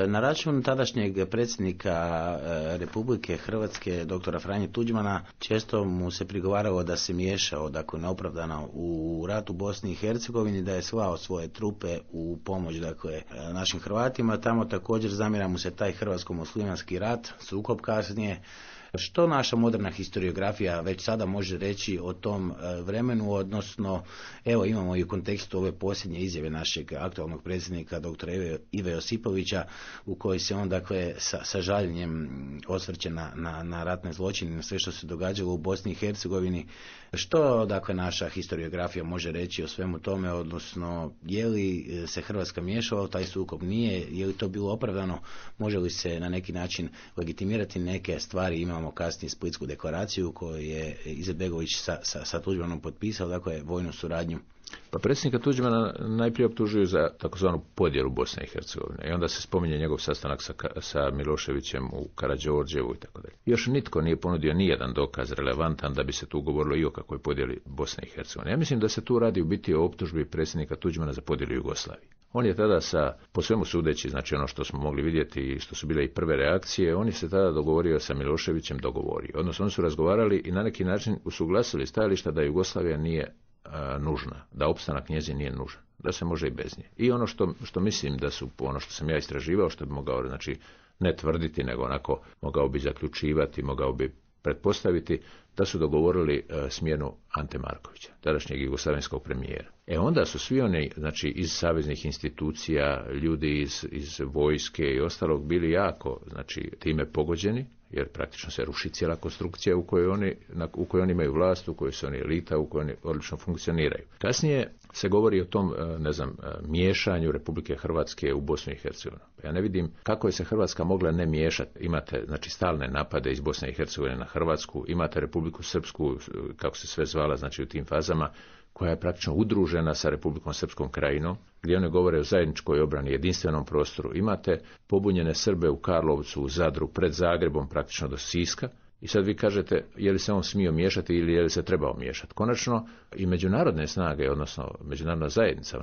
Na račun tadašnjeg predsjednika Republike Hrvatske, doktora Franje Tuđmana, često mu se prigovaralo da se miješao, dakle, neopravdano u rat u Bosni i Hercegovini, da je slao svoje trupe u pomoć, dakle, našim Hrvatima. Tamo također zamjera mu se taj hrvatsko-muslimanski rat, sukob kasnije. Što naša moderna historiografija već sada može reći o tom vremenu, odnosno, evo, imamo i u kontekstu ove posljednje izjave našeg aktualnog predsjednika dr. Ive Josipovića, u kojoj se on, dakle, sa žaljenjem osvrće na ratne zločine, na sve što se događalo u Bosni i Hercegovini. Što, dakle, naša historiografija može reći o svemu tome, odnosno, je li se Hrvatska miješala u taj sukob, nije, je li to bilo opravdano, može li se na neki način legitimirati neke stvari? Imamo kasnije Splitsku deklaraciju koju je Izetbegović sa Tuđmanom potpisao, dakle, vojnu suradnju. Pa predsjednika Tuđmana najprije optužuju za takozvanu podjelu Bosne i Hercegovine i onda se spominje njegov sastanak sa Miloševićem u Karađorđevu i tako dalje. Još nitko nije ponudio nijedan dokaz relevantan da bi se tu govorilo i o kakvoj podjeli Bosne i Hercegovine. Ja mislim da se tu radi u biti o optužbi predsjednika Tuđmana za podjelu Jugoslavije. On je tada po svemu sudeći, znači ono što smo mogli vidjeti i što su bile i prve reakcije, on je se tada dogovorio sa Miloševićem, odnosno oni su razgovarali i na neki način usuglasili stajališta da Jugoslavija nije nužna, da opstanak njezin nije nužan, da se može i bez nje. I ono što mislim da su, ono što sam ja istraživao, što bi mogao, znači, ne tvrditi, nego onako mogao bi zaključivati, mogao bi pretpostaviti da su dogovorili smjenu Ante Markovića, tadašnjeg jugoslavenskog premijera. Onda su svi oni, znači, iz saveznih institucija, ljudi iz vojske i ostalog bili jako, znači, time pogođeni, jer praktično se ruši cijela konstrukcija u kojoj oni imaju vlast, u kojoj su oni elita, u kojoj oni odlično funkcioniraju. Kasnije se govori o tom, miješanju Republike Hrvatske u Bosnu i Hercegovinu. Ja ne vidim kako je se Hrvatska mogla ne miješati. Imate, znači, stalne napade iz Bosne i Hercegovine na Hrvatsku, imate Republiku Srpsku, kako se sve zvala, znači, u tim fazama, koja je praktično udružena sa Republikom Srpskom krajinom, gdje one govore o zajedničkoj obrani, jedinstvenom prostoru. Imate pobunjene Srbe u Karlovcu, u Zadru, pred Zagrebom, praktično do Siska. I sad vi kažete, je li se on smio miješati ili je li se trebao miješati. Konačno, i međunarodne snage, odnosno međunarodna zajednica,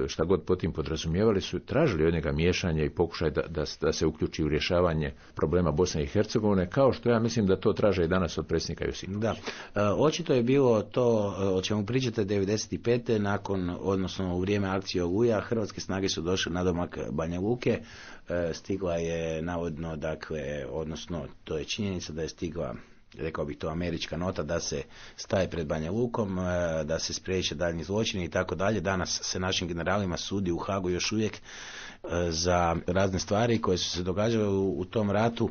šta god po tim podrazumijevali, su tražili od njega miješanje i pokušaj da se uključi u rješavanje problema Bosne i Hercegovine, kao što ja mislim da to traže i danas od predsjednika Josipovića. Da, očito je bilo to o čemu pričate 95. odnosno u vrijeme akcije Oluja, hrvatske snage su došle na domak Banja Luke. Stigla je navodno, dakle, odnosno to je činjenica da je stigla, rekao bih to, američka nota da se staje pred Banja Lukom, da se spriječe daljnji zločini i tako dalje. Danas se našim generalima sudi u Hagu još uvijek za razne stvari koje su se događale u tom ratu.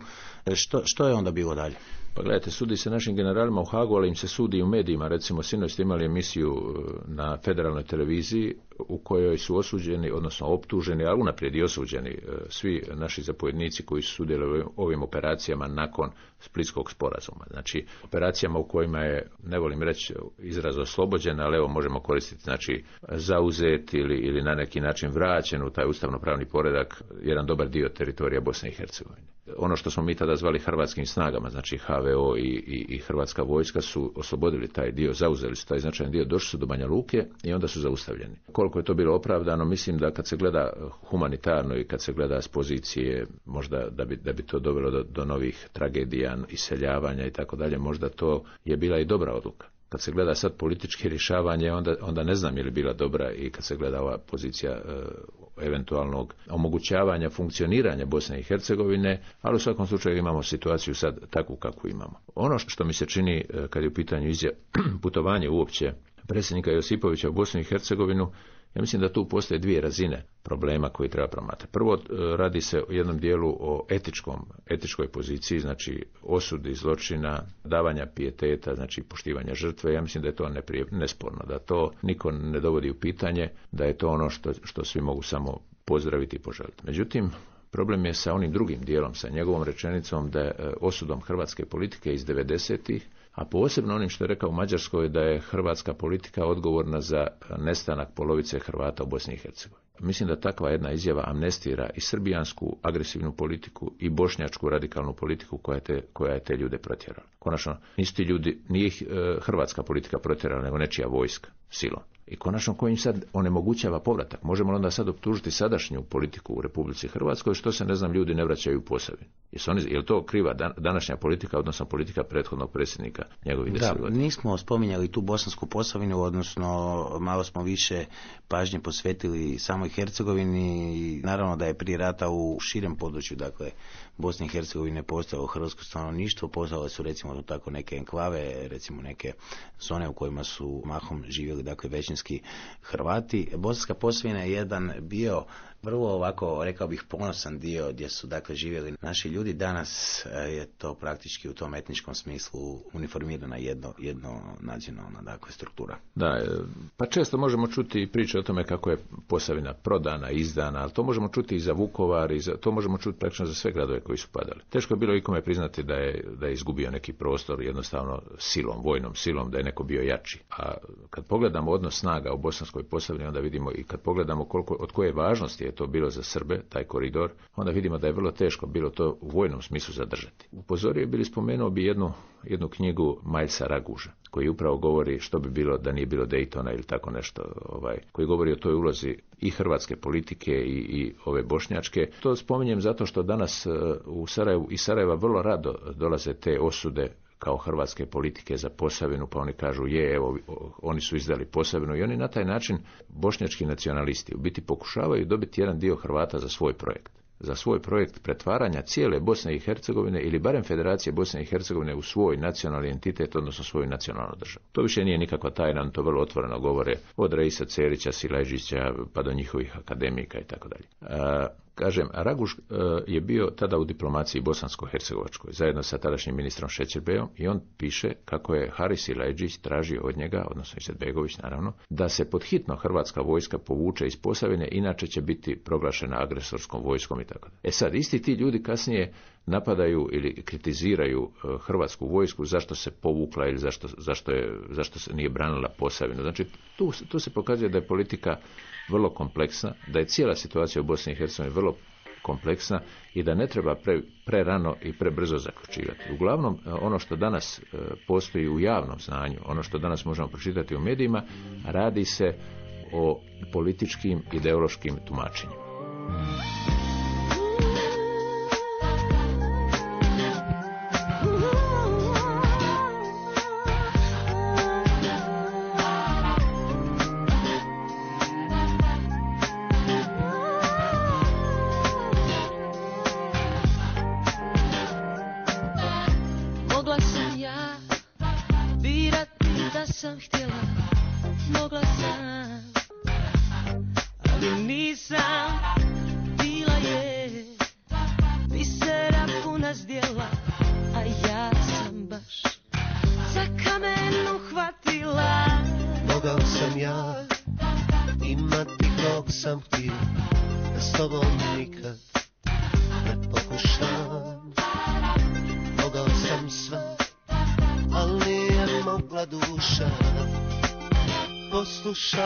Što je onda bilo dalje? Pa gledajte, sudi se našim generalima u Hagu, ali im se sudi i u medijima. Recimo, sinoć ste imali emisiju na federalnoj televiziji u kojoj su osuđeni, odnosno optuženi, ali unaprijed i osuđeni svi naši zapovjednici koji su sudjelovali u ovim operacijama nakon Splitskog sporazuma. Znači, operacijama u kojima je, ne volim reći izraz oslobođen, ali evo možemo koristiti, znači, zauzet ili na neki način vraćen u taj ustavno-pravni poredak jedan dobar dio teritorija Bosne i Hercegovine. Ono što smo mi tada zvali hrvatskim snagama, znači HVO i Hrvatska vojska, su oslobodili taj dio, zauzeli su taj značajan dio, došli su do Banja Luke i onda su zaustavljeni. Koliko je to bilo opravdano, mislim da kad se gleda humanitarno i kad se gleda s pozicije, možda da bi to dovelo do novih tragedija, iseljavanja i tako dalje, možda to je bila i dobra odluka. Kad se gleda sad političke rješavanje, onda ne znam je li bila dobra, i kad se gleda ova pozicija eventualnog omogućavanja funkcioniranja Bosne i Hercegovine, ali u svakom slučaju imamo situaciju sad takvu kakvu imamo. Ono što mi se čini kad je u pitanju putovanje uopće predsjednika Josipovića u Bosnu i Hercegovinu, ja mislim da tu postoje dvije razine problema koje treba promatrati. Prvo, radi se o jednom dijelu o etičkoj poziciji, znači osudi zločina, davanja pijeteta, znači poštivanja žrtve. Ja mislim da je to nesporno, da to niko ne dovodi u pitanje, da je to ono što svi mogu samo pozdraviti i poželiti. Međutim, problem je sa onim drugim dijelom, sa njegovom rečenicom da je osudom hrvatske politike iz 90-ih, a posebno onim što je rekao u Mađarskoj, da je hrvatska politika odgovorna za nestanak polovice Hrvata u Bosni i Hercegovini. Mislim da takva jedna izjava amnestira i srbijansku agresivnu politiku i bošnjačku radikalnu politiku koja je te ljude protjerala. Konačno, nisu ti ljudi, nije ih hrvatska politika protjerala, nego nečija vojska, silom. i konačno kojim sad onemogućava povratak. Možemo li onda sad optužiti sadašnju politiku u Republici Hrvatskoj što se, ne znam, ljudi ne vraćaju u Posavinu? Je li to kriva današnja politika, odnosno politika prethodnog predsjednika njegovih 10 godina? Nismo spominjali tu Bosansku Posavinu, odnosno malo smo više pažnje posvetili samoj Hercegovini i naravno da je prije rata u širem području, dakle, Bosne i Hercegovine postojalo hrvatsko stanovništvo, postojale su recimo tako neke enklave, recimo neke zone u kojima su mahom živjeli, dakle, većinski Hrvati. Bosanska Posavina je jedan bio vrlo ovako, rekao bih, ponosan dio gdje su, dakle, živjeli naši ljudi. Danas je to praktički u tom etničkom smislu uniformirana jedno nacionalna, dakle, struktura. Da, pa često možemo čuti priče o tome kako je Posavina prodana, izdana, ali to možemo čuti i za Vukovar, to možemo čuti praktično za sve gradove koji su padali. Teško je bilo ikome priznati da je izgubio neki prostor jednostavno silom, vojnom silom, da je neko bio jači. A kad pogledamo odnos snaga u Bosanskoj Posavini, onda vidimo, i kad pogledamo od koje važnosti je to bilo za Srbe, taj koridor, onda vidimo da je vrlo teško bilo to u vojnom smislu zadržati. Upozorio je bili, spomenuo bi jednu knjigu Majlsa Raguža, koji upravo govori što bi bilo da nije bilo Daytona ili tako nešto, koji govori o toj ulozi i hrvatske politike i ove bošnjačke. To spominjem zato što danas iz Sarajeva vrlo rado dolaze te osude kao hrvatske politike za Posavinu, pa oni kažu evo, oni su izdali Posavinu, i oni na taj način, bošnjački nacionalisti, u biti pokušavaju dobiti jedan dio Hrvata za svoj projekt. Za svoj projekt pretvaranja cijele Bosne i Hercegovine ili barem Federacije Bosne i Hercegovine u svoj nacionalni entitet, odnosno svoju nacionalnu državu. To više nije nikakva tajna, to vrlo otvoreno govore od Reisa Cerića, Sileđića pa do njihovih akademika i tako dalje. Kažem, Raguž je bio tada u diplomaciji bosansko-hercegovačkoj zajedno sa tadašnjim ministrom Šećerbejom i on piše kako je Haris Sileđić tražio od njega, odnosno Izetbegović naravno, da se podhitno hrvatska vojska povuče iz Posavine, inače će biti proglašena agresorskom vojskom i tako dalje. Sad, isti ti ljudi kasnije napadaju ili kritiziraju hrvatsku vojsku zašto se povukla ili zašto se nije branila Posavinu. Znači, tu se pokazuje da je politika vrlo kompleksna, da je cijela situacija u Bosni i Hercegovini vrlo kompleksna i da ne treba prerano i prebrzo zaključivati. Uglavnom, ono što danas postoji u javnom znanju, ono što danas možemo pročitati u medijima, radi se o političkim, ideološkim tumačenjima. Sam htjela, mogla sam, ali nisam, bila je bisera puna zdjela, a ja sam baš za kamen uhvatila. Mogao sam ja imati kog sam htio, da s tobom nikad ne pokušam. Mogao sam sve, ali nije mogla duša poslušat.